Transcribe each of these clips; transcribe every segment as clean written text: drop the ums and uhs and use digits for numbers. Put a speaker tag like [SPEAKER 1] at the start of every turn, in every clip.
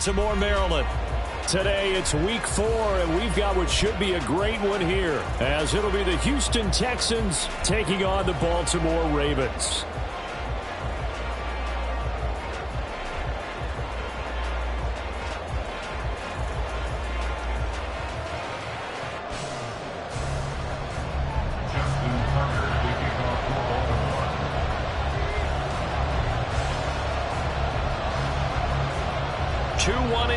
[SPEAKER 1] Baltimore, Maryland. Today it's week 4, and we've got what should be a great one here, as it'll be the Houston Texans taking on the Baltimore Ravens.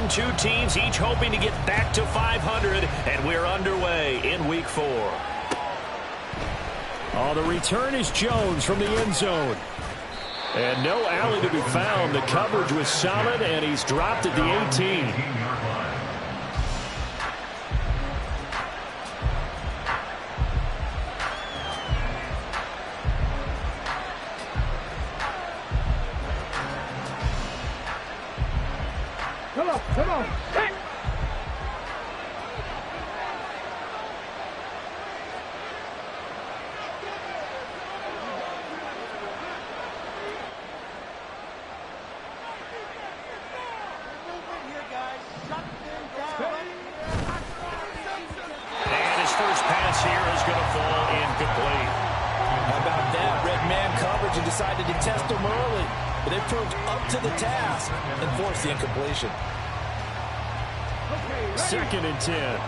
[SPEAKER 1] Two teams each hoping to get back to 500, and we're underway in week 4. Oh, the return is Jones from the end zone. And no alley to be found. The coverage was solid, and he's dropped at the 18.
[SPEAKER 2] Come on. Hey.
[SPEAKER 1] And his first pass here is going to fall incomplete.
[SPEAKER 3] How about that? Red man coverage and decided to test him early. But they proved up to the task and forced the incompletion.
[SPEAKER 1] 2nd and 10.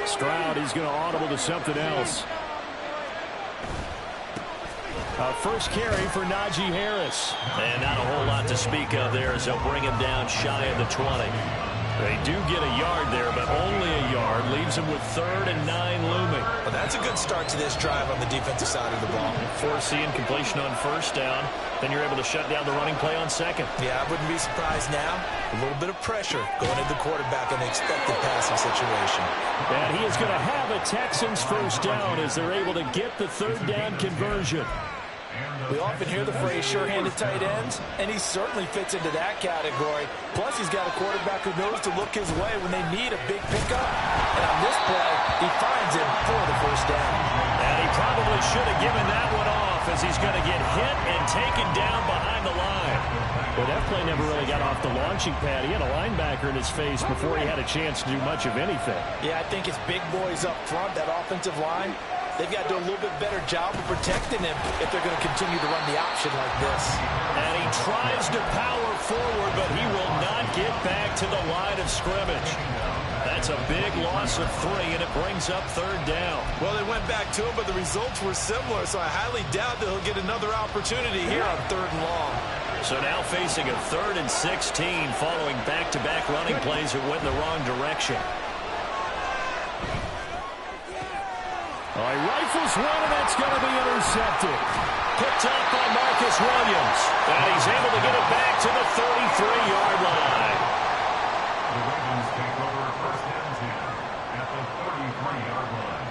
[SPEAKER 1] Stroud, he's going to audible to something else. First carry for Najee Harris. And not a whole lot to speak of there as they'll bring him down shy of the 20. They do get a yard there, but only a yard. Leaves him with 3rd and 9 looming.
[SPEAKER 3] Well, that's a good start to this drive on the defensive side of the ball.
[SPEAKER 1] Force the incompletion on 1st down. Then you're able to shut down the running play on 2nd.
[SPEAKER 3] Yeah, I wouldn't be surprised now. A little bit of pressure going into the quarterback in the expected passing situation.
[SPEAKER 1] And he is going to have a Texans first down as they're able to get the 3rd down conversion.
[SPEAKER 3] We often hear the phrase sure-handed tight ends, and he certainly fits into that category. Plus, he's got a quarterback who knows to look his way when they need a big pickup. And on this play, he finds him for the first down.
[SPEAKER 1] And he probably should have given that one off as he's going to get hit and taken down behind the line. But that play never really got off the launching pad. He had a linebacker in his face before he had a chance to do much of anything.
[SPEAKER 3] Yeah, I think it's big boys up front, that offensive line. They've got to do a little bit better job of protecting him if they're going to continue to run the option like this.
[SPEAKER 1] And he tries to power forward, but he will not get back to the line of scrimmage. That's a big loss of 3, and it brings up 3rd down.
[SPEAKER 3] Well, they went back to him, but the results were similar, so I highly doubt that he'll get another opportunity here on 3rd and long.
[SPEAKER 1] So now facing a 3rd and 16 following back-to-back running plays that went in the wrong direction. He rifles one, and that's going to be intercepted. Picked up by Marcus Williams. And he's able to get it back to the 33-yard line.
[SPEAKER 4] The Ravens take over 1st and 10 at the 33-yard line.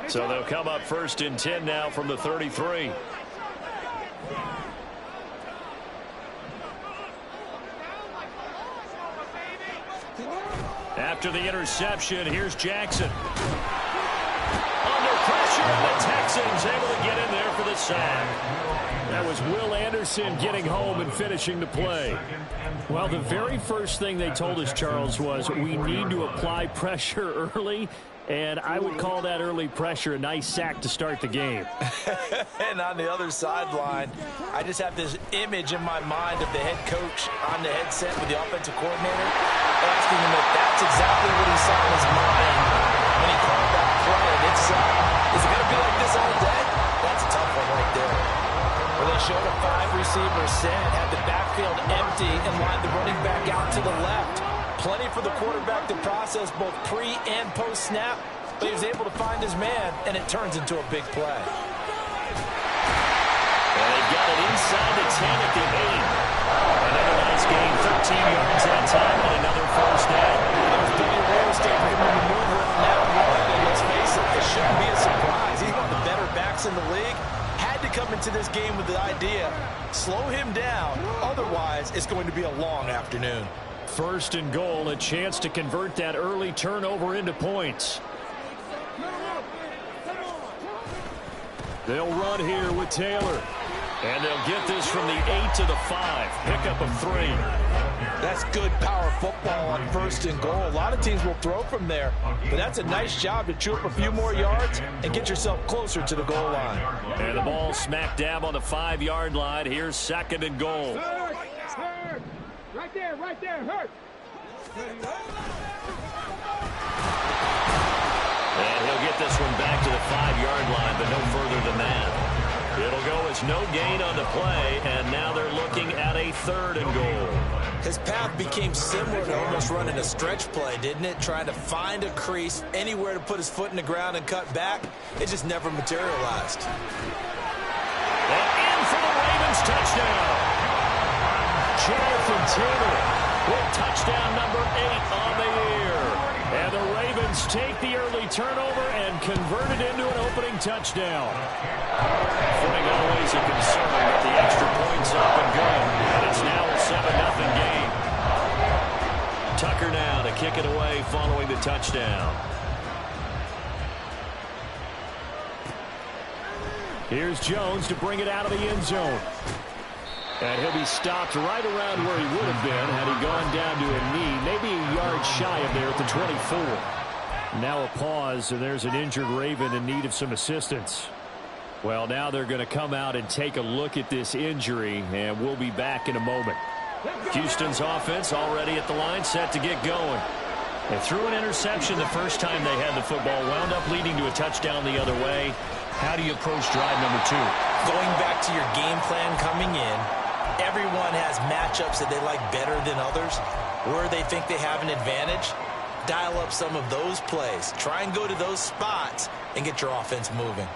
[SPEAKER 1] So they'll come up 1st and 10 now from the 33. After the interception, here's Jackson. Under pressure, the Texans able to get in there for the sack. That was Will Anderson getting home and finishing the play. Well, the very first thing they told us, Charles, was we need to apply pressure early. And I would call that early pressure a nice sack to start the game.
[SPEAKER 3] And on the other sideline, I just have this image in my mind of the head coach on the headset with the offensive coordinator asking him if that's exactly what he saw in his mind when he called that play. And it's, is it going to be like this all day? That's a tough one right there. Where they showed a 5-receiver set, had the backfield empty, and lined the running back out to the left. Plenty for the quarterback to process both pre- and post-snap, but he was able to find his man, and it turns into a big play.
[SPEAKER 1] And they've got it inside the 10 at the 8. Another nice gain, 13 yards that time, and another first down.
[SPEAKER 3] There's plenty of real estate for him to maneuver on that one, and let's face it, this shouldn't be a surprise. He's one of the better backs in the league. Had to come into this game with the idea, slow him down, otherwise it's going to be a long afternoon.
[SPEAKER 1] First and goal, a chance to convert that early turnover into points. They'll run here with Taylor. And they'll get this from the 8 to the 5. Pickup of 3.
[SPEAKER 3] That's good power football on first and goal. A lot of teams will throw from there, but that's a nice job to chew up a few more yards and get yourself closer to the goal line.
[SPEAKER 1] And the ball smack dab on the 5-yard line. Here's second and goal.
[SPEAKER 2] Hurt. Right there, hurt.
[SPEAKER 1] And he'll get this one back to the 5-yard line, but no further than that. It'll go as no gain on the play, and now they're looking at a third and goal.
[SPEAKER 3] His path became similar to almost running a stretch play, didn't it? Trying to find a crease, anywhere to put his foot in the ground and cut back. It just never materialized.
[SPEAKER 1] And in for the Ravens touchdown. Jonathan Taylor with touchdown number 8 on the year. And the Ravens take the early turnover and convert it into an opening touchdown. Footing always a concern, but the extra point's up and good. And it's now a 7-0 game. Tucker now to kick it away following the touchdown. Here's Jones to bring it out of the end zone. And he'll be stopped right around where he would have been had he gone down to a knee, maybe a yard shy of there at the 24. Now a pause, and there's an injured Raven in need of some assistance. Well, now they're going to come out and take a look at this injury, and we'll be back in a moment. Houston's offense already at the line, set to get going. They threw an interception the first time they had the football, wound up leading to a touchdown the other way. How do you approach drive number 2?
[SPEAKER 3] Going back to your game plan coming in, everyone has matchups that they like better than others. Where they think they have an advantage, dial up some of those plays. Try and go to those spots and get your offense moving.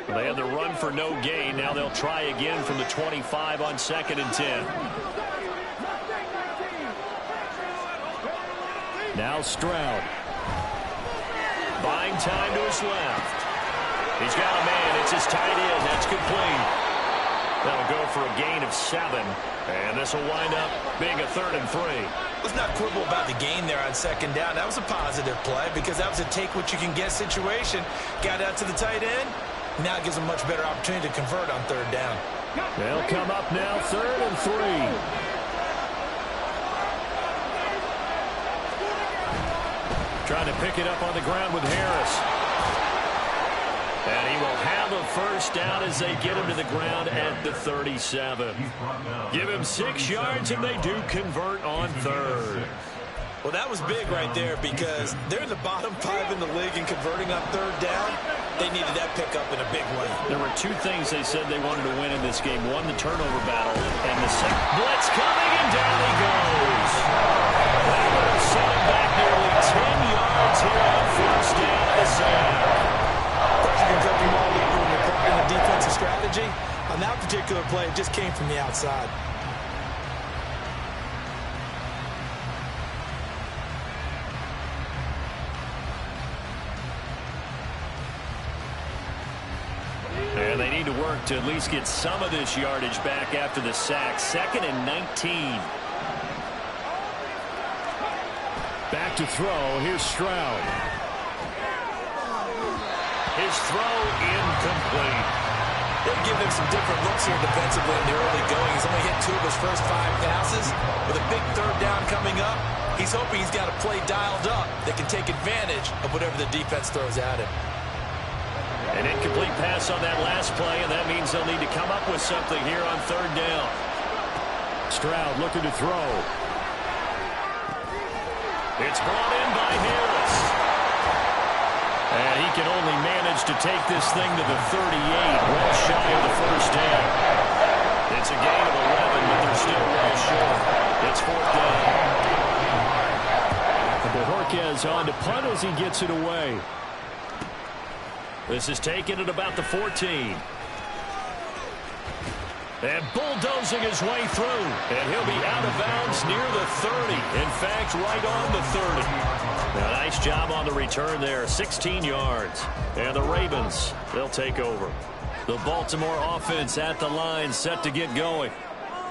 [SPEAKER 1] They had the run for no gain. Now they'll try again from the 25 on 2nd and 10. Now Stroud. Buying time to his left. He's got a man. It's his tight end. That's complete. That'll go for a gain of 7. And this will wind up being a 3rd and 3.
[SPEAKER 3] Let's not quibble about the gain there on 2nd down. That was a positive play because that was a take-what-you-can-get situation. Got out to the tight end. Now it gives them a much better opportunity to convert on 3rd down.
[SPEAKER 1] They'll come up now 3rd and 3. Trying to pick it up on the ground with Harris. And he will have a first down as they get him to the ground at the 37. Give him 6 yards, and they do convert on 3rd.
[SPEAKER 3] Well, that was big right there because they're in the bottom 5 in the league in converting on 3rd down. They needed that pickup in a big way.
[SPEAKER 1] There were 2 things they said they wanted to win in this game. One, the turnover battle, and the second. Blitz coming, and down he goes. That would have set him back nearly 10 yards here on first down of the sack.
[SPEAKER 3] Pressure can flip them all over in the defensive strategy. On that particular play, it just came from the outside.
[SPEAKER 1] And they need to work to at least get some of this yardage back after the sack. 2nd and 19. Back to throw. Here's Stroud. His throw incomplete.
[SPEAKER 3] They'll give him some different looks here defensively in the early going. He's only hit 2 of his first 5 passes. With a big 3rd down coming up, he's hoping he's got a play dialed up that can take advantage of whatever the defense throws at him.
[SPEAKER 1] An incomplete pass on that last play, and that means they'll need to come up with something here on 3rd down. Stroud looking to throw. It's brought in by Harris. And he can only manage to take this thing to the 38, well shy of the first down. It's a gain of 11, but they're still well short. It's 4th down. Bojorquez on to punt as he gets it away. This is taken at about the 14. And bulldozing his way through. And he'll be out of bounds near the 30. In fact, right on the 30. Now, nice job on the return there. 16 yards. And the Ravens, they'll take over. The Baltimore offense at the line, set to get going.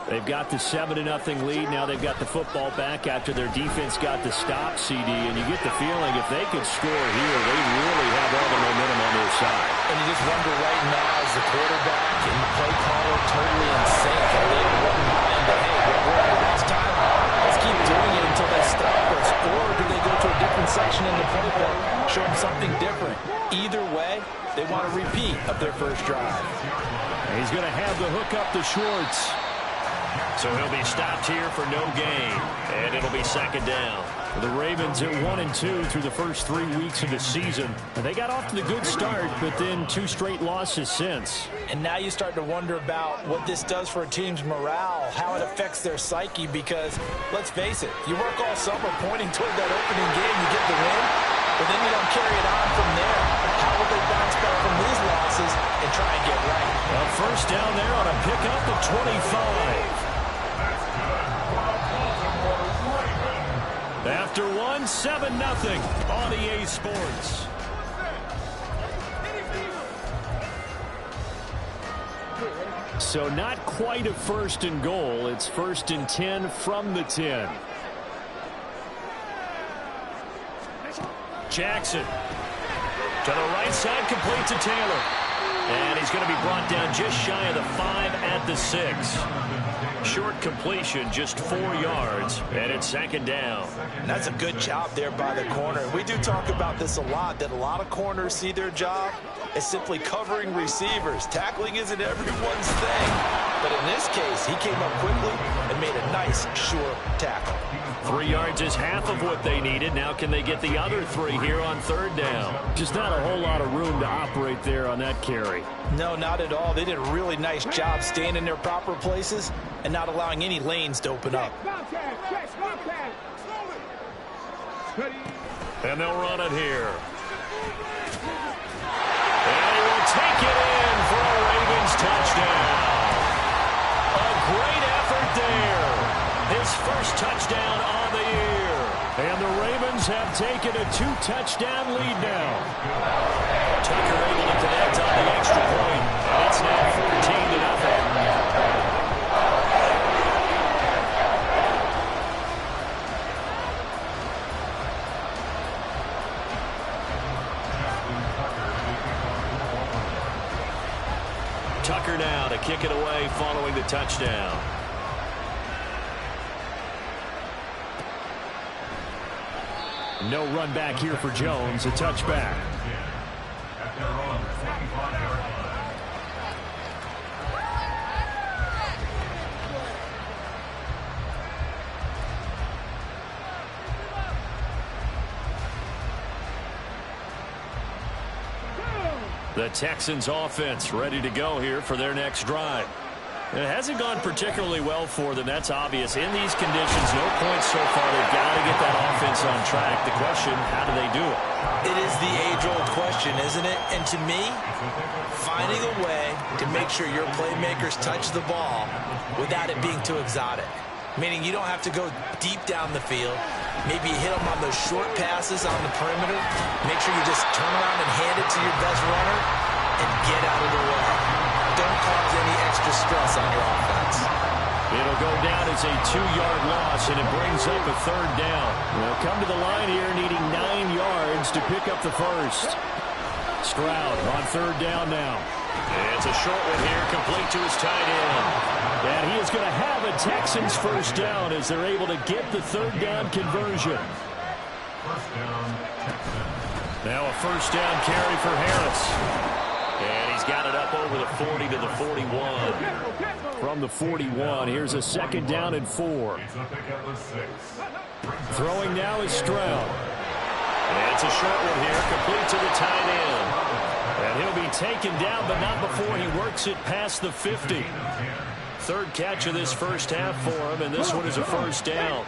[SPEAKER 1] They've got the 7-0 lead. Now they've got the football back after their defense got the stop, CD. And you get the feeling if they could score here, they really have all the momentum on their side.
[SPEAKER 3] And you just wonder right now, is the quarterback and the play caller totally in sync? Are they in one mind that, hey, we're at the next time, let's keep doing it until they stop us? Or do they go to a different section in the playbook, show them something different? Either way, they want a repeat of their first drive.
[SPEAKER 1] He's going to have the hook up to Schwartz. So he'll be stopped here for no gain, and it'll be second down. The Ravens at 1-2 through the first 3 weeks of the season. They got off to the good start, but then 2 straight losses since.
[SPEAKER 3] And now you start to wonder about what this does for a team's morale, how it affects their psyche, because, let's face it, you work all summer pointing toward that opening game, you get the win, but then you don't carry it on from there. How will they bounce back from these losses and try and get right?
[SPEAKER 1] Well, first down there on a pickup at 25. After 7-0 on EA Sports. So not quite a 1st and goal. It's 1st and 10 from the 10. Jackson to the right side, complete to Taylor. And he's going to be brought down just shy of the 5 at the 6. Short completion, just 4 yards, and it's second down.
[SPEAKER 3] And that's a good job there by the corner. We do talk about this a lot, that a lot of corners see their job as simply covering receivers. Tackling isn't everyone's thing. But in this case, he came up quickly and made a nice, sure tackle.
[SPEAKER 1] 3 yards is half of what they needed. Now can they get the other 3 here on 3rd down? Just not a whole lot of room to operate there on that carry.
[SPEAKER 3] No, not at all. They did a really nice job staying in their proper places and not allowing any lanes to open up.
[SPEAKER 1] And they'll run it here. And he will take it in for a Ravens touchdown. A great effort there. His first touchdown on the year. And the Ravens have taken a 2-touchdown lead now. Tucker able to connect on the extra point. And it's now 14-0. Tucker now to kick it away following the touchdown. No run back here for Jones, a touchback. The Texans offense ready to go here for their next drive. It hasn't gone particularly well for them, that's obvious. In these conditions, no points so far. They've got to get that offense on track. The question, how do they do it?
[SPEAKER 3] It is the age-old question, isn't it? And to me, finding a way to make sure your playmakers touch the ball without it being too exotic. Meaning you don't have to go deep down the field. Maybe you hit them on those short passes on the perimeter. Make sure you just turn around and hand it to your best runner and get out of the way. Don't cause any extra stress on your offense.
[SPEAKER 1] It'll go down as a 2-yard loss, and it brings up a 3rd down. They'll come to the line here needing 9 yards to pick up the first. Stroud on 3rd down now. It's a short one here, complete to his tight end. And he is going to have a Texans first down as they're able to get the 3rd down conversion. Now a first down carry for Harris. And he's got it up over the 40 to the 41. From the 41, here's a 2nd down and 4. Throwing now is Stroud. And it's a short one here, complete to the tight end. And he'll be taken down, but not before he works it past the 50. 3rd catch of this first half for him, and this one is a first down.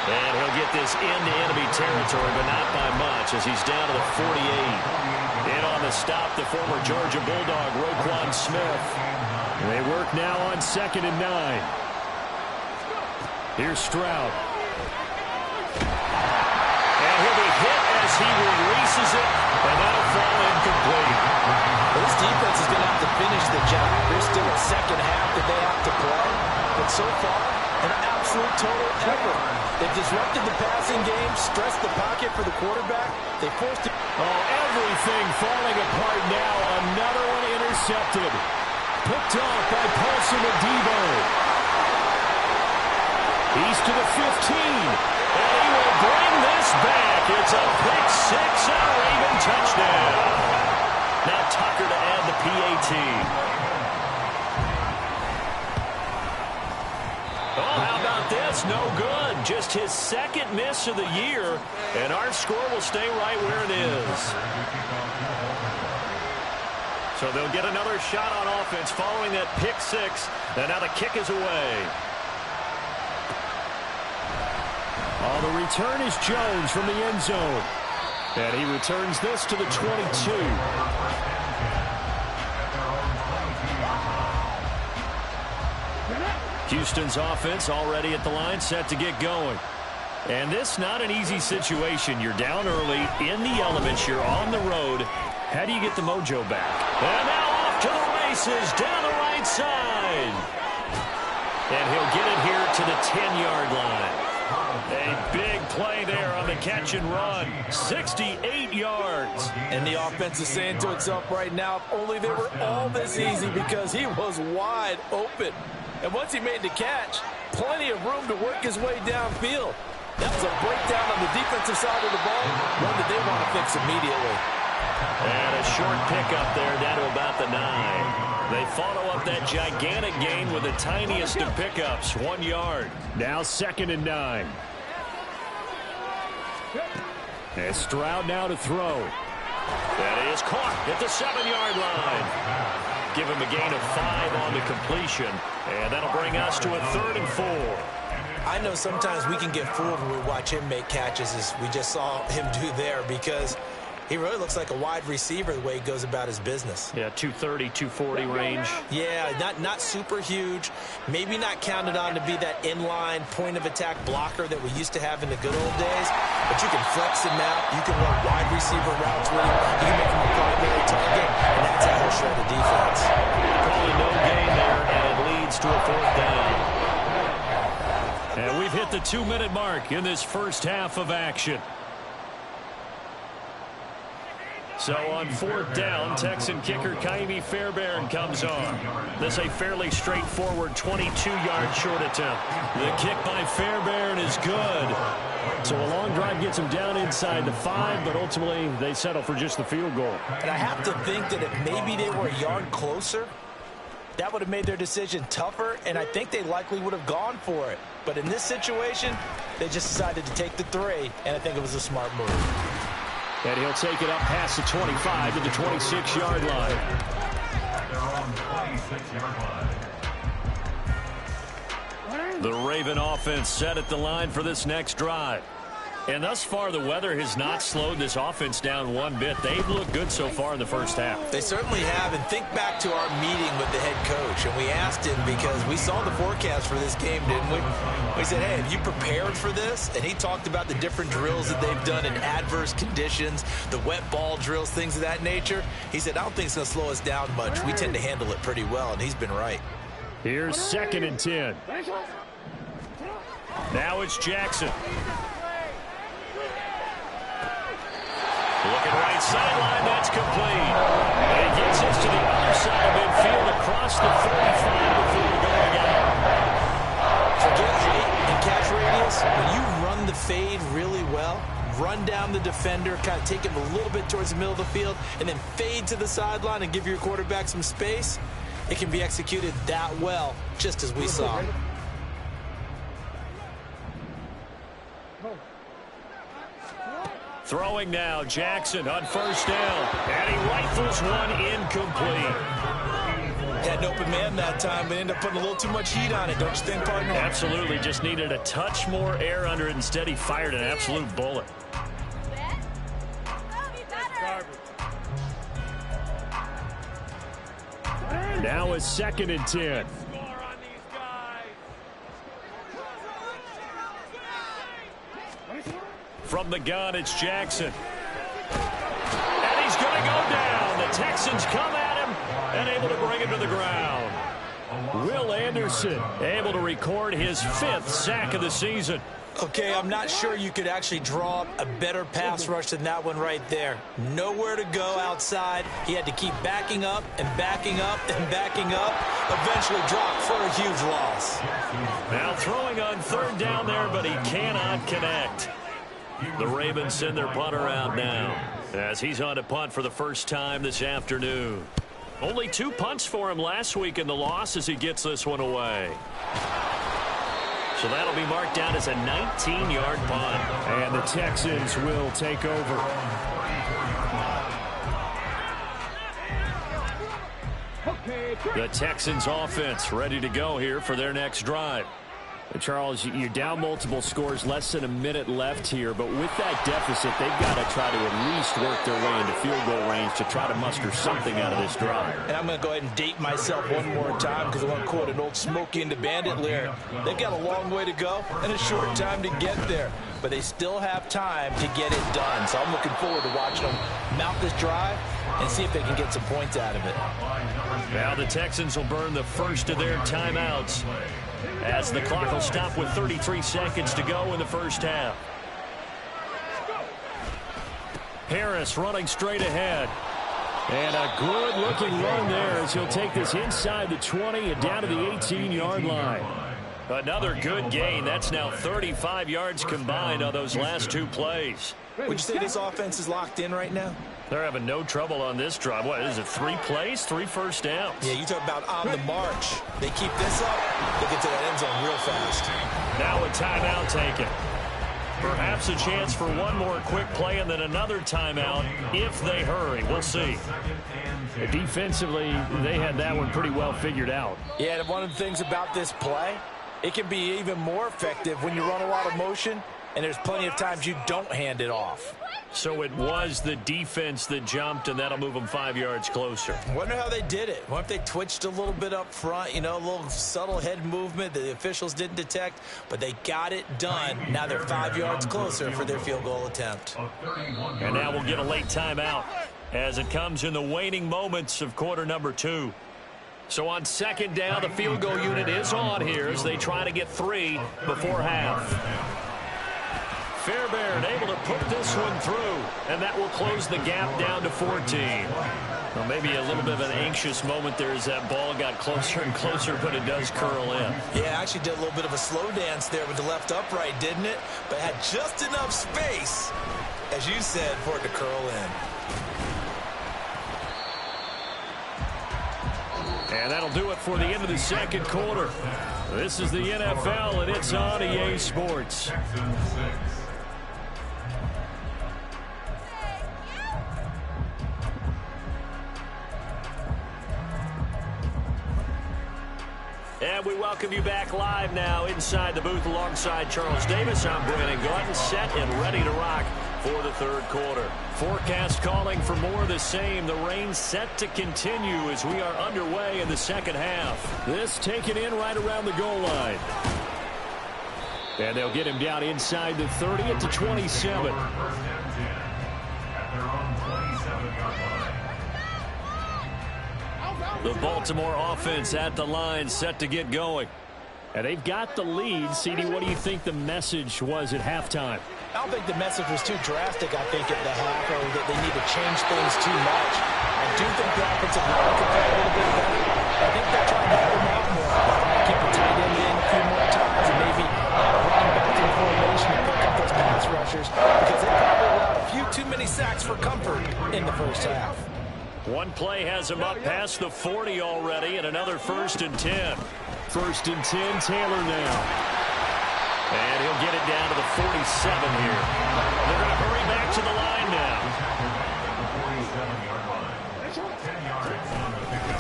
[SPEAKER 1] And he'll get this into enemy territory, but not by much, as he's down to the 48. In on the stop, the former Georgia Bulldog, Roquan Smith. They work now on 2nd and 9. Here's Stroud. he releases it, and that'll fall incomplete.
[SPEAKER 3] Well, this defense is going to have to finish the job. There's still a second half that they have to play. But so far, an absolute total effort. They've disrupted the passing game, stressed the pocket for the quarterback. They forced it.
[SPEAKER 1] Oh, everything falling apart now. Another one intercepted. Picked off by Paulson Adebo. He's to the 15. And he will bring this back. It's a pick six and a Raven touchdown. Now Tucker to add the PAT. Oh, how about this? No good. Just his second miss of the year. And our score will stay right where it is. So they'll get another shot on offense following that pick six. And now the kick is away. Oh, the return is Jones from the end zone. And he returns this to the 22. Houston's offense already at the line, set to get going. And this not an easy situation. You're down early, in the elements, you're on the road. How do you get the mojo back? And now off to the races, down the right side. And he'll get it here to the 10-yard line. A big play there on the catch and run. 68 yards.
[SPEAKER 3] And the offense is saying to itself right now, if only they were all this easy, because he was wide open. And once he made the catch, plenty of room to work his way downfield. That was a breakdown on the defensive side of the ball, one that they want to fix immediately.
[SPEAKER 1] And a short pickup there down to about the 9. They follow up that gigantic gain with the tiniest of pickups, 1 yard. Now 2nd and 9. And Stroud now to throw. That is caught at the 7-yard line. Give him a gain of 5 on the completion. And that'll bring us to a 3rd and 4.
[SPEAKER 3] I know sometimes we can get fooled when we watch him make catches, as we just saw him do there, because he really looks like a wide receiver the way he goes about his business.
[SPEAKER 1] Yeah, 230, 240 range.
[SPEAKER 3] Yeah, not super huge. Maybe not counted on to be that inline point-of-attack blocker that we used to have in the good old days. But you can flex him out. You can run wide receiver routes with him. You can make him a primary target. And that's how he'll show the defense.
[SPEAKER 1] Probably no gain there, and it leads to a 4th down. And we've hit the 2-minute mark in this first half of action. So on 4th down, Texan kicker Ka'imi Fairbairn comes on. This a fairly straightforward 22-yard short attempt. The kick by Fairbairn is good. So a long drive gets him down inside the 5, but ultimately they settle for just the field goal.
[SPEAKER 3] And I have to think that if maybe they were a yard closer, that would have made their decision tougher, and I think they likely would have gone for it. But in this situation, they just decided to take the 3, and I think it was a smart move.
[SPEAKER 1] And he'll take it up past the 25 to the 26-yard line. The Raven offense set at the line for this next drive. And thus far, the weather has not slowed this offense down one bit. They've looked good so far in the first half.
[SPEAKER 3] They certainly have. And think back to our meeting with the head coach. And we asked him, because we saw the forecast for this game, didn't we? We said, hey, have you prepared for this? And he talked about the different drills that they've done in adverse conditions, the wet ball drills, things of that nature. He said, I don't think it's going to slow us down much. We tend to handle it pretty well, and he's been right.
[SPEAKER 1] Here's 2nd and 10. Now it's Jackson. Looking right sideline, that's complete. And he gets us to the other side of midfield across the 45 before going out.
[SPEAKER 3] Forget height and catch radius. When you run the fade really well, run down the defender, kind of take him a little bit towards the middle of the field, and then fade to the sideline and give your quarterback some space, it can be executed that well, just as we saw.
[SPEAKER 1] Throwing now, Jackson on 1st down. And he rifles one incomplete.
[SPEAKER 3] Had an open man that time, but ended up putting a little too much heat on it, don't you think, partner?
[SPEAKER 1] Absolutely, just needed a touch more air under it. Instead, he fired an absolute bullet. Now it's 2nd and 10. From the gun, it's Jackson. go down. The Texans come at him and able to bring him to the ground. Will Anderson able to record his 5th sack of the season.
[SPEAKER 3] Okay, I'm not sure you could actually draw up a better pass rush than that one right there. Nowhere to go outside. He had to keep backing up and backing up and backing up. Eventually dropped for a huge loss.
[SPEAKER 1] Now throwing on 3rd down there, but he cannot connect. The Ravens send their punter out now as he's on to punt for the first time this afternoon. Only 2 punts for him last week in the loss as he gets this one away. So that'll be marked down as a 19-yard punt.
[SPEAKER 2] And the Texans will take over.
[SPEAKER 1] The Texans offense ready to go here for their next drive.
[SPEAKER 2] Charles, you're down multiple scores, less than a minute left here, but with that deficit, they've got to try to at least work their way into field goal range to try to muster something out of this drive.
[SPEAKER 3] And I'm going to go ahead and date myself one more time because I want to quote an old Smokey and the Bandit lyric. They've got a long way to go and a short time to get there, but they still have time to get it done. So I'm looking forward to watching them mount this drive and see if they can get some points out of it.
[SPEAKER 1] Now the Texans will burn the first of their timeouts as the clock will stop with 33 seconds to go in the first half. Harris running straight ahead. And a good-looking run there as he'll take this inside the 20 and down to the 18-yard line. Another good gain. That's now 35 yards combined on those last 2 plays.
[SPEAKER 3] Would you say this offense is locked in right now?
[SPEAKER 1] They're having no trouble on this drive. What is it, 3 plays, 3 first downs?
[SPEAKER 3] Yeah, you talk about on the march. They keep this up, they get to that end zone real fast.
[SPEAKER 1] Now a timeout taken. Perhaps a chance for one more quick play and then another timeout if they hurry. We'll see.
[SPEAKER 2] Defensively, they had that one pretty well figured out.
[SPEAKER 3] Yeah, and one of the things about this play, it can be even more effective when you run a lot of motion and there's plenty of times you don't hand it off.
[SPEAKER 1] So it was the defense that jumped, and that'll move them 5 yards closer.
[SPEAKER 3] I wonder how they did it. What if they twitched a little bit up front, you know, a little subtle head movement that the officials didn't detect, but they got it done. Now they're 5 yards closer for their field goal attempt.
[SPEAKER 1] And now we'll get a late timeout as it comes in the waning moments of quarter number 2. So on 2nd down, the field goal unit is on here as they try to get 3 before half. Fairbairn able to put this one through, and that will close the gap down to 14. Well, maybe a little bit of an anxious moment there as that ball got closer and closer, but it does curl in.
[SPEAKER 3] Yeah, actually did a little bit of a slow dance there with the left upright, didn't it? But had just enough space, as you said, for it to curl in.
[SPEAKER 1] And that'll do it for the end of the 2nd quarter. This is the NFL, and it's on EA Sports. And we welcome you back live now inside the booth alongside Charles Davis. I'm Brandon Gaudin, set and ready to rock for the 3rd quarter. Forecast calling for more of the same. The rain set to continue as we are underway in the 2nd half. This taken in right around the goal line. And they'll get him down inside the 30 at the 27. The Baltimore offense at the line set to get going.
[SPEAKER 2] And they've got the lead. CD, what do you think the message was at halftime?
[SPEAKER 3] I don't think the message was too drastic, I think, at the half, or that they need to change things too much. I do think the offensive line could play a little bit better. I think they're trying to help them out more. Keep the tight end in a few more times and maybe running back in formation and pick up those pass rushers because they probably allowed a few too many sacks for comfort in the first half.
[SPEAKER 1] One play has him up past the 40 already, and another 1st and 10.
[SPEAKER 2] 1st and 10, Taylor now.
[SPEAKER 1] And he'll get it down to the 47 here. They're going to hurry back to the line now.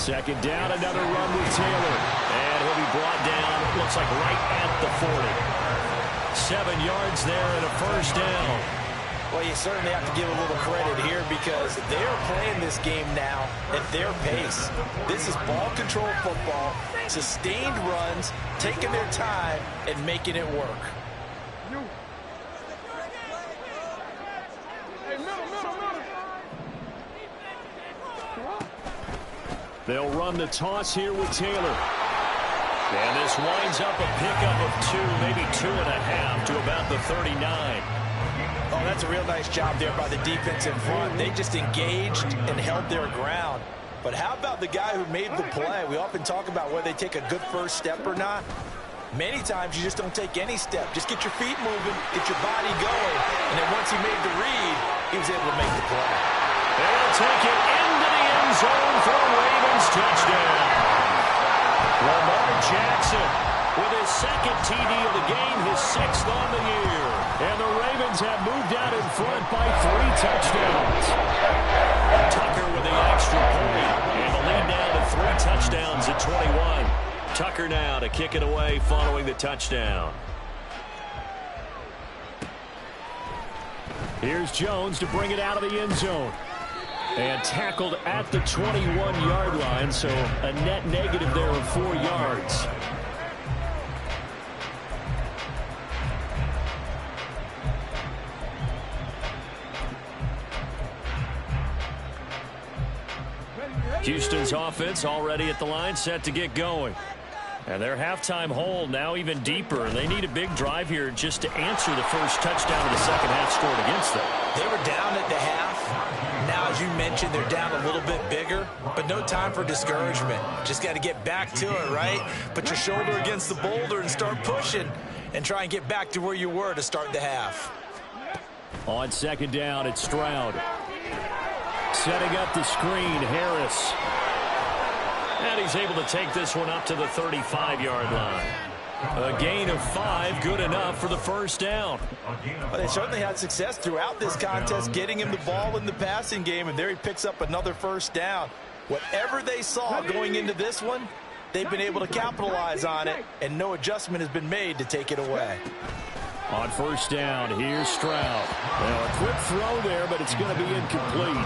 [SPEAKER 2] 2nd down, another run with Taylor.
[SPEAKER 1] And he'll be brought down, looks like right at the 40. 7 yards there and a 1st down.
[SPEAKER 3] Well, you certainly have to give a little credit here because they're playing this game now at their pace. This is ball control football, sustained runs, taking their time, and making it work.
[SPEAKER 1] They'll run the toss here with Taylor. And this winds up a pickup of 2, maybe 2.5 to about the 39.
[SPEAKER 3] Oh, that's a real nice job there by the defense in front. They just engaged and held their ground. But how about the guy who made the play? We often talk about whether they take a good first step or not. Many times you just don't take any step. Just get your feet moving, get your body going. And then once he made the read, he was able to make the play.
[SPEAKER 1] They'll take it into the end zone for a Ravens touchdown. Lamar Jackson with his second TD of the game, his 6th on the year. And the Ravens have moved out in front by 3 touchdowns. Tucker with the extra point. And the lead now to 3 touchdowns at 21. Tucker now to kick it away following the touchdown. Here's Jones to bring it out of the end zone. And tackled at the 21-yard line, so a net negative there of 4 yards. Houston's offense already at the line, set to get going. And their halftime hole now even deeper, and they need a big drive here just to answer the first touchdown of the second half scored against them.
[SPEAKER 3] They were down at the half. Now, as you mentioned, they're down a little bit bigger, but no time for discouragement. Just got to get back to it, right? Put your shoulder against the boulder and start pushing and try and get back to where you were to start the half.
[SPEAKER 1] On second down, it's Stroud. Setting up the screen, Harris. And he's able to take this one up to the 35-yard line. A gain of 5, good enough for the first down.
[SPEAKER 3] Well, they certainly had success throughout this contest, getting him the ball in the passing game, and there he picks up another first down. Whatever they saw going into this one, they've been able to capitalize on it, and no adjustment has been made to take it away.
[SPEAKER 1] On first down, here's Stroud. Well, a quick throw there, but it's going to be incomplete.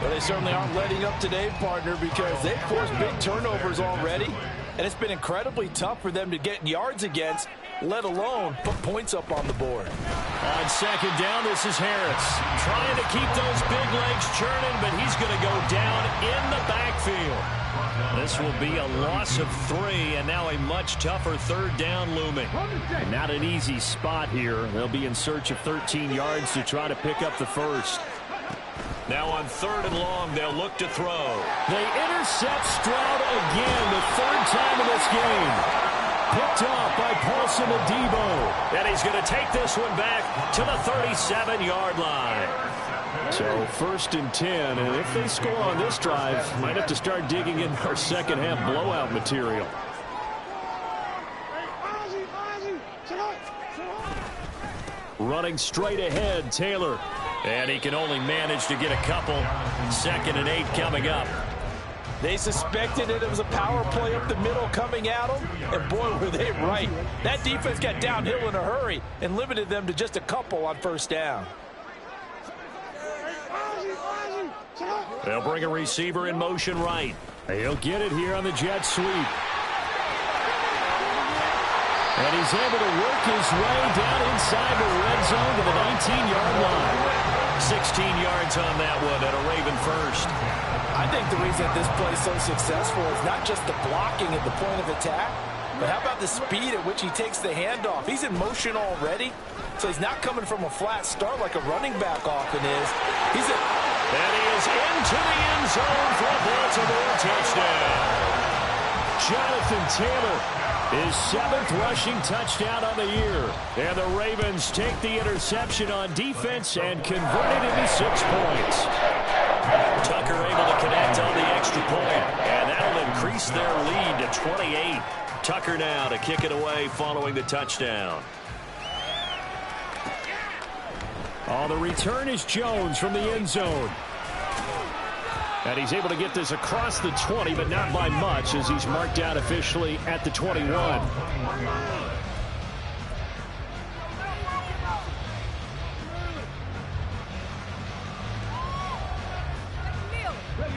[SPEAKER 3] Well, they certainly aren't letting up today, partner, because they've forced big turnovers already, and it's been incredibly tough for them to get yards against, let alone put points up on the board.
[SPEAKER 1] On second down, this is Harris. Trying to keep those big legs churning, but he's going to go down in the backfield. This will be a loss of 3, and now a much tougher third down looming. Not an easy spot here. They'll be in search of 13 yards to try to pick up the first. Now on 3rd and long, they'll look to throw. They intercept Stroud again, the 3rd time in this game. Picked off by Paulson Adebo. And he's going to take this one back to the 37-yard line. So 1st and 10, and if they score on this drive, might have to start digging in our second half blowout material. Running straight ahead, Taylor. And he can only manage to get a couple. 2nd and 8 coming up.
[SPEAKER 3] They suspected it was a power play up the middle coming at them, and boy, were they right. That defense got downhill in a hurry and limited them to just a couple on first down.
[SPEAKER 1] They'll bring a receiver in motion right. He'll get it here on the jet sweep. And he's able to work his way down inside the red zone to the 19-yard line. 16 yards on that one and a Raven first.
[SPEAKER 3] I think the reason that this play is so successful is not just the blocking at the point of attack, but how about the speed at which he takes the handoff? He's in motion already, so he's not coming from a flat start like a running back often is.
[SPEAKER 1] And he is into the end zone for a Baltimore touchdown. Jonathan Taylor, his 7th rushing touchdown on the year. And the Ravens take the interception on defense and convert it into 6 points. Tucker able to connect on the extra point, and that'll increase their lead to 28. Tucker now to kick it away following the touchdown. The return is Jones from the end zone. And he's able to get this across the 20, but not by much, as he's marked out officially at the 21.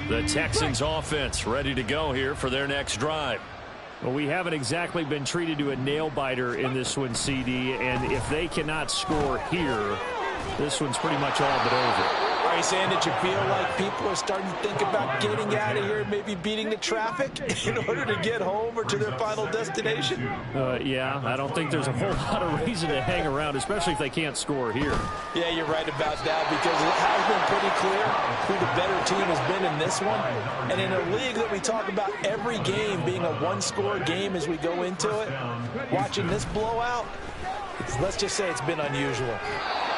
[SPEAKER 1] The Texans offense ready to go here for their next drive. Well, we haven't exactly been treated to a nail-biter in this one, CD, and if they cannot score here, this one's pretty much all but over.
[SPEAKER 3] Are you saying that you feel like people are starting to think about getting out of here, maybe beating the traffic in order to get home or to their final destination?
[SPEAKER 2] Yeah, I don't think there's a whole lot of reason to hang around, especially if they can't score here.
[SPEAKER 3] Yeah, you're right about that, because it has been pretty clear who the better team has been in this one. And in a league that we talk about every game being a one-score game as we go into it, watching this blowout, let's just say it's been unusual.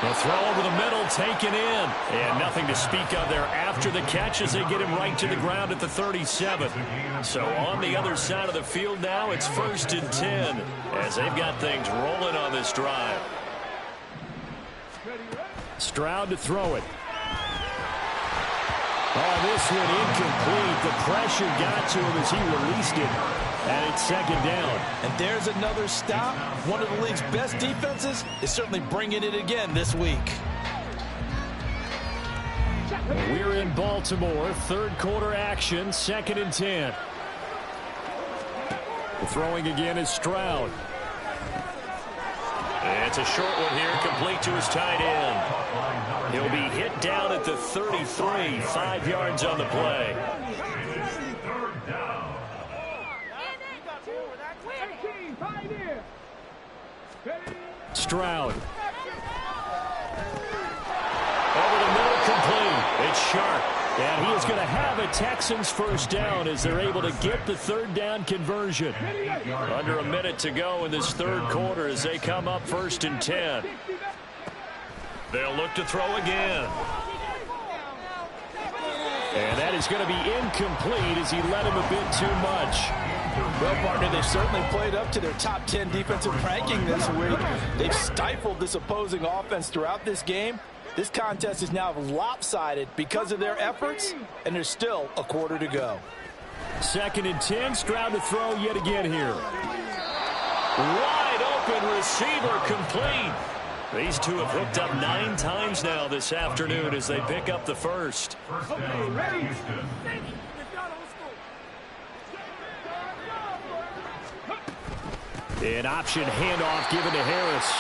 [SPEAKER 1] The throw over the middle, taken in. And nothing to speak of there after the catch as they get him right to the ground at the 37. So on the other side of the field now, it's 1st and 10 as they've got things rolling on this drive.
[SPEAKER 2] Stroud to throw it.
[SPEAKER 1] Oh, this one incomplete. The pressure got to him as he released it. And it's 2nd down.
[SPEAKER 3] And there's another stop. One of the league's best defenses is certainly bringing it again this week.
[SPEAKER 1] We're in Baltimore. 3rd quarter action. 2nd and 10. The throwing again is Stroud. It's a short one here, complete to his tight end. He'll be hit down at the 33, 5 yards on the play.
[SPEAKER 2] Stroud.
[SPEAKER 1] Over the middle, complete. It's Sharp.
[SPEAKER 2] And he is going to have a Texans 1st down as they're able to get the 3rd down conversion.
[SPEAKER 1] Under a minute to go in this 3rd quarter as they come up 1st and 10. They'll look to throw again.
[SPEAKER 2] And that is going to be incomplete as he led him a bit too much.
[SPEAKER 3] Well, partner, they've certainly played up to their top 10 defensive ranking this week. They've stifled this opposing offense throughout this game. This contest is now lopsided because of their efforts, and there's still a quarter to go.
[SPEAKER 2] 2nd and 10, Stroud to throw yet again here.
[SPEAKER 1] Wide open receiver, complete. These two have hooked up 9 times now this afternoon as they pick up the 1st.
[SPEAKER 2] An option handoff given to Harris.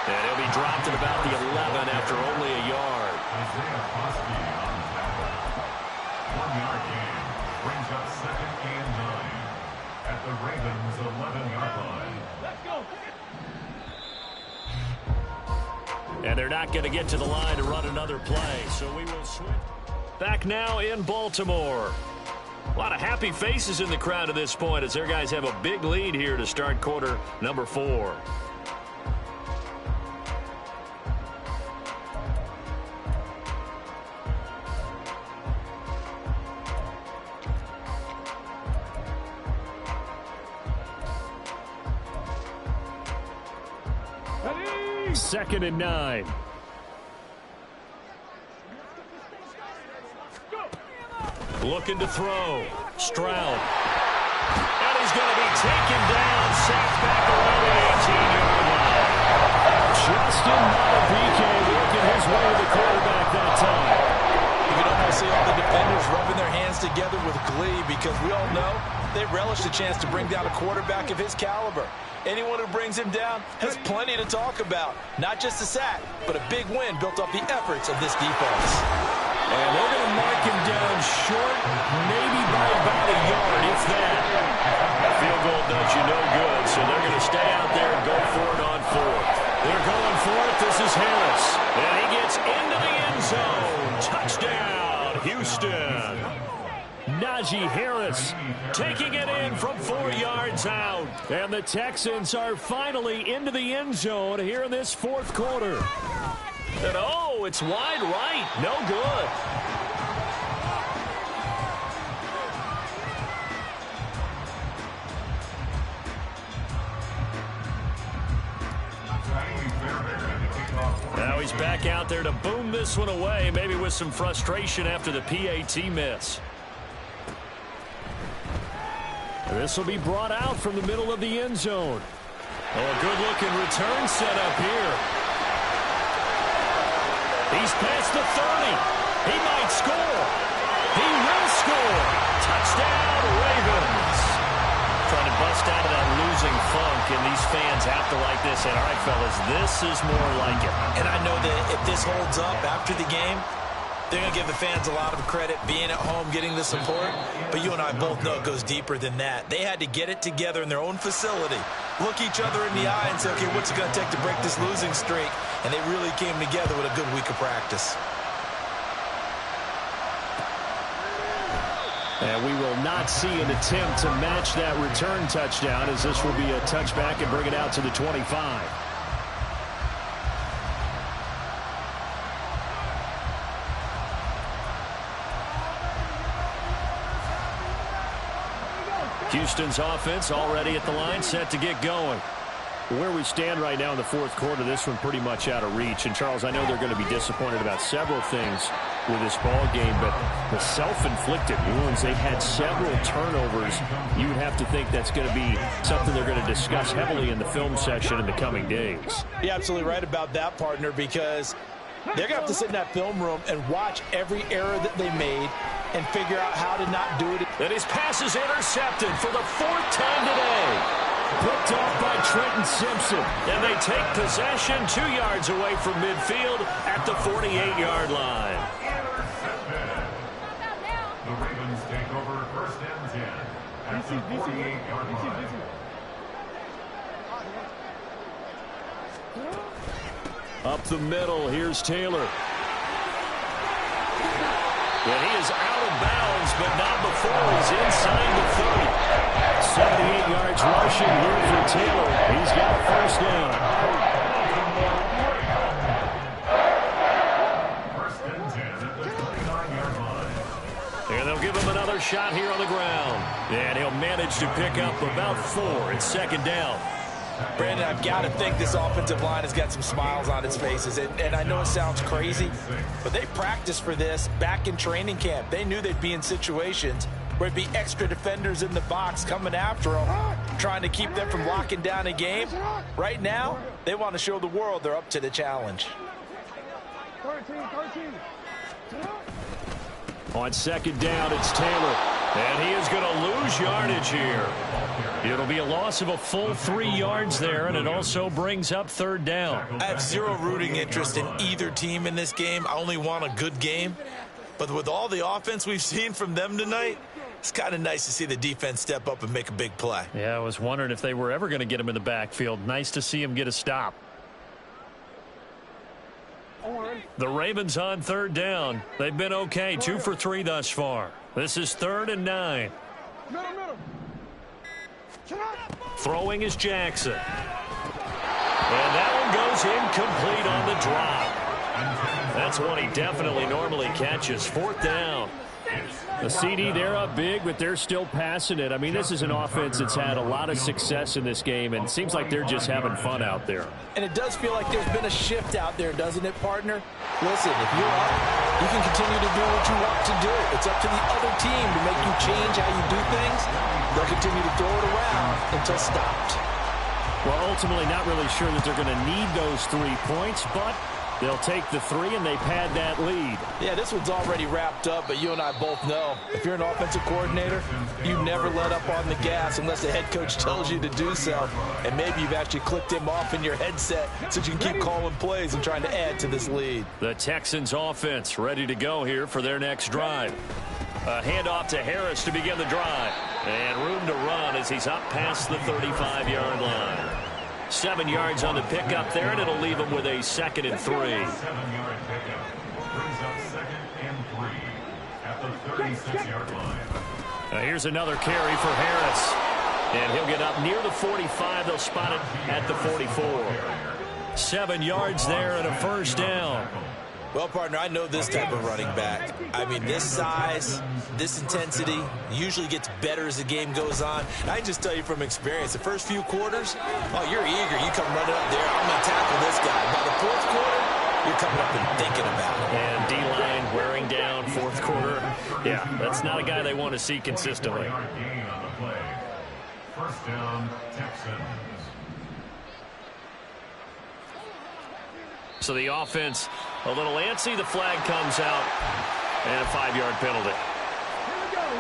[SPEAKER 1] And he'll be dropped at about the 11 after only a yard.
[SPEAKER 4] Isaiah Foskey on tackle. 1-yard gain brings up 2nd and 9 at the Ravens' 11-yard line.
[SPEAKER 1] And they're not going to get to the line to run another play, so we will switch. Back now in Baltimore. A lot of happy faces in the crowd at this point as their guys have a big lead here to start quarter number 4.
[SPEAKER 2] Second and 9.
[SPEAKER 1] Looking to throw. Stroud. And he's going to be taken down, sacked back around the 18-yard line.
[SPEAKER 2] Justin Madubuike working his way to the quarterback that time.
[SPEAKER 3] You can almost see all the defenders rubbing their hands together with glee because we all know they relish the chance to bring down a quarterback of his caliber. Anyone who brings him down has plenty to talk about. Not just a sack, but a big win built off the efforts of this defense.
[SPEAKER 1] And they're going to mark him down short, maybe by about a yard, if that. A field goal does you no good, so they're going to stay out there and go for it on 4th. They're going for it. This is Harris. And he gets into the end zone. Touchdown, Houston.
[SPEAKER 2] Najee Harris
[SPEAKER 1] Taking it in from 4 yards out.
[SPEAKER 2] and the Texans are finally into the end zone here in this 4th quarter.
[SPEAKER 1] And oh, it's wide right. No good. Now he's back out there to boom this one away, maybe with some frustration after the PAT miss.
[SPEAKER 2] This will be brought out from the middle of the end zone.
[SPEAKER 1] Oh, a good-looking return set up here. He's past the 30. He might score. He will score. Touchdown, Ravens. Trying to bust out of that losing funk, and these fans have to like this. And, all right, fellas, this is more like it.
[SPEAKER 3] And I know that if this holds up after the game, They're going to give the fans a lot of credit being at home, getting the support. But you and I both know it goes deeper than that. They had to get it together in their own facility, look each other in the eye and say, okay, what's it going to take to break this losing streak? And they really came together with a good week of practice.
[SPEAKER 2] And we will not see an attempt to match that return touchdown, as this will be a touchback and bring it out to the 25. Houston's offense already at the line, set to get going. Where we stand right now in the fourth quarter, this one pretty much out of reach. And, Charles, I know they're going to be disappointed about several things with this ball game, but the self-inflicted wounds, they've had several turnovers. You would have to think that's going to be something they're going to discuss heavily in the film session in the coming days.
[SPEAKER 3] You're absolutely right about that, partner, because they're going to have to sit in that film room and watch every error that they made and figure out how to not do it.
[SPEAKER 1] And his pass is intercepted for the fourth time today. Picked off by Trenton Simpson. And they take possession 2 yards away from midfield at the 48-yard line.
[SPEAKER 4] The Ravens take over first and 10 at the 48-yard line.
[SPEAKER 1] Up the middle, here's Taylor. And he is out of bounds, but not before he's inside the 30. 78 yards rushing here for Taylor. He's got a first down.
[SPEAKER 4] First and 10 at the 29-yard line.
[SPEAKER 1] And they'll give him another shot here on the ground. And he'll manage to pick up about 4 at second down.
[SPEAKER 3] Brandon, I've got to think this offensive line has got some smiles on its faces. And I know it sounds crazy, but they practiced for this back in training camp. They knew they'd be in situations where it'd be extra defenders in the box coming after them, trying to keep them from locking down a game. Right now, they want to show the world they're up to the challenge.
[SPEAKER 5] 13.
[SPEAKER 1] On second down, it's Taylor. And he is going to lose yardage here. It'll be a loss of a full 3 yards there, and it also brings up third down.
[SPEAKER 3] I have zero rooting interest in either team in this game. I only want a good game. But with all the offense we've seen from them tonight, it's kind of nice to see the defense step up and make a big play.
[SPEAKER 1] Yeah, I was wondering if they were ever going to get him in the backfield. Nice to see him get a stop. The Ravens on third down. They've been okay, 2 for 3 thus far. This is 3rd and 9. Throwing is Jackson. And that one goes incomplete on the drop. That's one he definitely normally catches. 4th down.
[SPEAKER 2] The CD, they're up big, but they're still passing it. I mean, this is an offense that's had a lot of success in this game, and it seems like they're just having fun out there.
[SPEAKER 3] And it does feel like there's been a shift out there, doesn't it, partner? Listen, if you're up, you can continue to do what you want to do. It's up to the other team to make you change how you do things. They'll continue to throw it around until stopped.
[SPEAKER 2] Well, ultimately, not really sure that they're going to need those 3 points, but they'll take the 3 and they pad that lead.
[SPEAKER 3] Yeah, this one's already wrapped up, but you and I both know if you're an offensive coordinator, you never let up on the gas unless the head coach tells you to do so. And maybe you've actually clicked him off in your headset so you can keep calling plays and trying to add to this lead.
[SPEAKER 1] The Texans offense ready to go here for their next drive. A handoff to Harris to begin the drive. And room to run as he's up past the 35-yard line. 7 yards on the pickup there, and it'll leave him with a 2nd and 3.
[SPEAKER 4] 7-yard pickup brings up 2nd and 3 at the 36-yard line.
[SPEAKER 1] Now here's another carry for Harris. And he'll get up near the 45. They'll spot it at the 44. 7 yards there and a first down.
[SPEAKER 3] Well, partner, I know this type of running back. I mean, this size, this intensity usually gets better as the game goes on. And I can just tell you from experience, the first few quarters, oh, you're eager. You come running up there, I'm going to tackle this guy. By the 4th quarter, you're coming up and thinking about it.
[SPEAKER 1] And D-line wearing down 4th quarter. Yeah, that's not a guy they want to see consistently.
[SPEAKER 4] 4-yard gain on the play. First down, Texans.
[SPEAKER 1] So the offense a little antsy. The flag comes out. And a 5-yard penalty.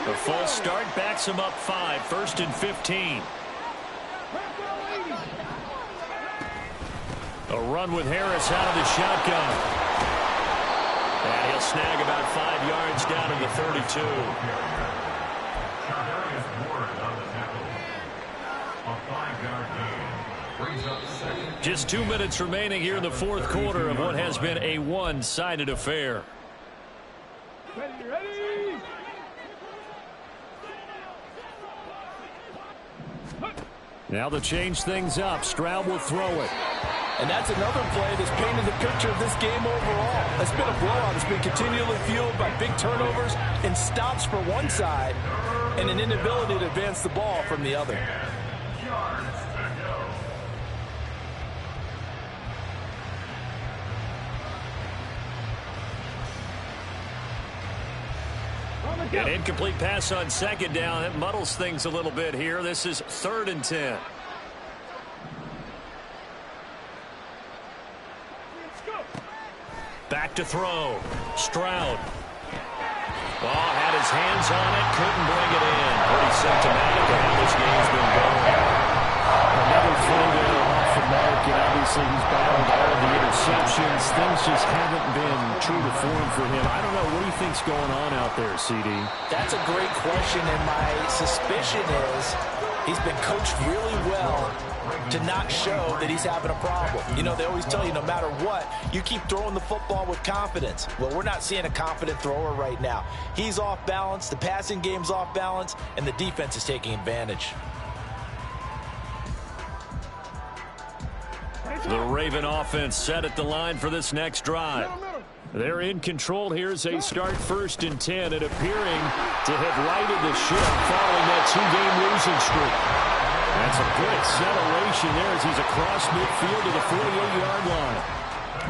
[SPEAKER 1] The full start backs him up 5. 1st and 15. A run with Harris out of the shotgun. And he'll
[SPEAKER 2] snag about 5 yards down in the 32.
[SPEAKER 4] Charvarius Ward on the tackle. A 5-yard gain. Brings up second.
[SPEAKER 2] Just 2 minutes remaining here in the fourth quarter of what has been a one-sided affair.
[SPEAKER 5] Ready.
[SPEAKER 2] Now to change things up, Stroud will throw it.
[SPEAKER 3] And that's another play that's painted the picture of this game overall. It's been a blowout. It's been continually fueled by big turnovers and stops for one side and an inability to advance the ball from the other.
[SPEAKER 4] Yards to go.
[SPEAKER 2] An incomplete pass on second down. It muddles things a little bit here. This is 3rd and 10. Back to throw. Stroud. Oh, had his hands on it. Couldn't bring it in. Pretty symptomatic of how this game's been going.
[SPEAKER 1] Another throw there off the mark, and obviously he's battled all of the interceptions. Things just haven't been true to form for him. I don't know. What do you think's going on out there, CD?
[SPEAKER 3] That's a great question, and my suspicion is he's been coached really well to not show that he's having a problem. You know, they always tell you no matter what, you keep throwing the football with confidence. Well, we're not seeing a confident thrower right now. He's off balance, the passing game's off balance, and the defense is taking advantage.
[SPEAKER 2] The Raven offense set at the line for this next drive.
[SPEAKER 1] They're in control. Here's a start 1st and 10, and appearing to have righted the ship following that 2-game losing streak. That's a good acceleration there as he's across midfield to the 48-yard line.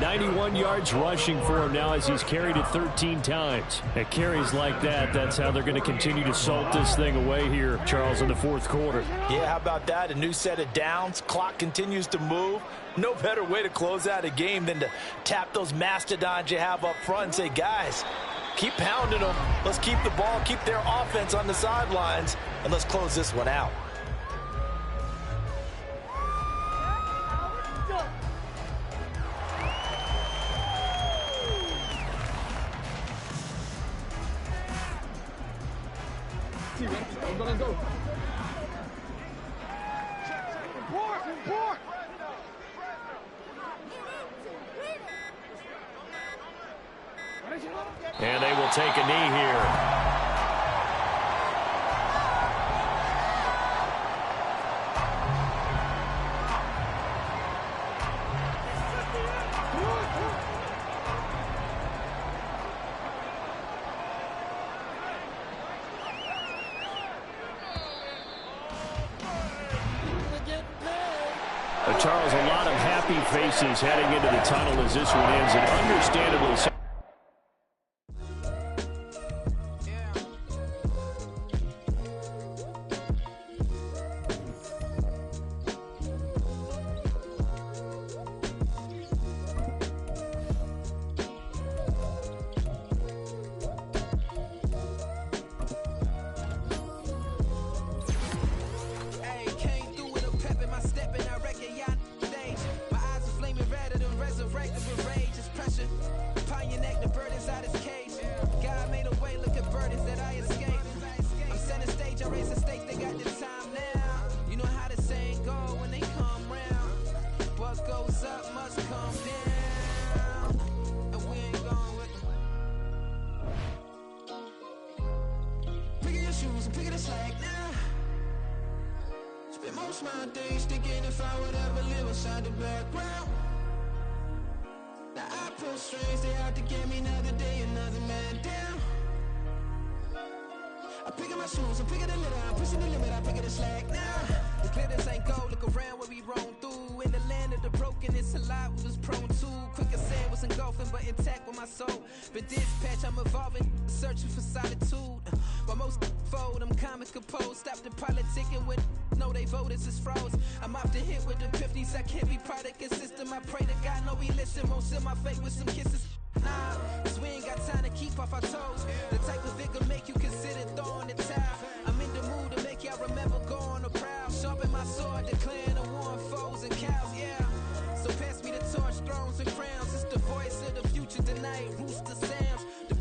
[SPEAKER 1] 91 yards rushing for him now as he's carried it 13 times. At carries like that, that's how they're going to continue to salt this thing away here, Charles, in the fourth quarter.
[SPEAKER 3] Yeah, how about that? A new set of downs. Clock continues to move. No better way to close out a game than to tap those mastodons you have up front and say, guys, keep pounding them. Let's keep the ball, keep their offense on the sidelines, and let's close this one out.
[SPEAKER 2] And they will take a knee here.
[SPEAKER 1] Charles, a lot of happy faces heading into the tunnel as this one ends, and understandably so.
[SPEAKER 6] So pass me the torch, thrones and crowns. It's the voice of the future tonight. Rooster sounds. The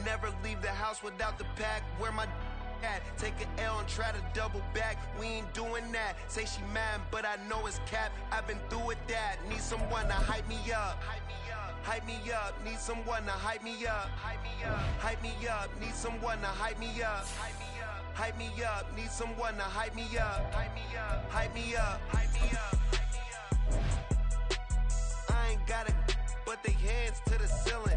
[SPEAKER 5] Never leave the house without the pack. Where my at? Take an L and try to double back. We ain't doing that. Say she mad, but I know it's cap. I've been through with that. Need someone to hype me up. Hype me up. Need someone to hype me up. Hype me up. Need someone to hype me up. Hype me up. Need someone to hype me up. Hype me up. I ain't got it, but they hands to the ceiling.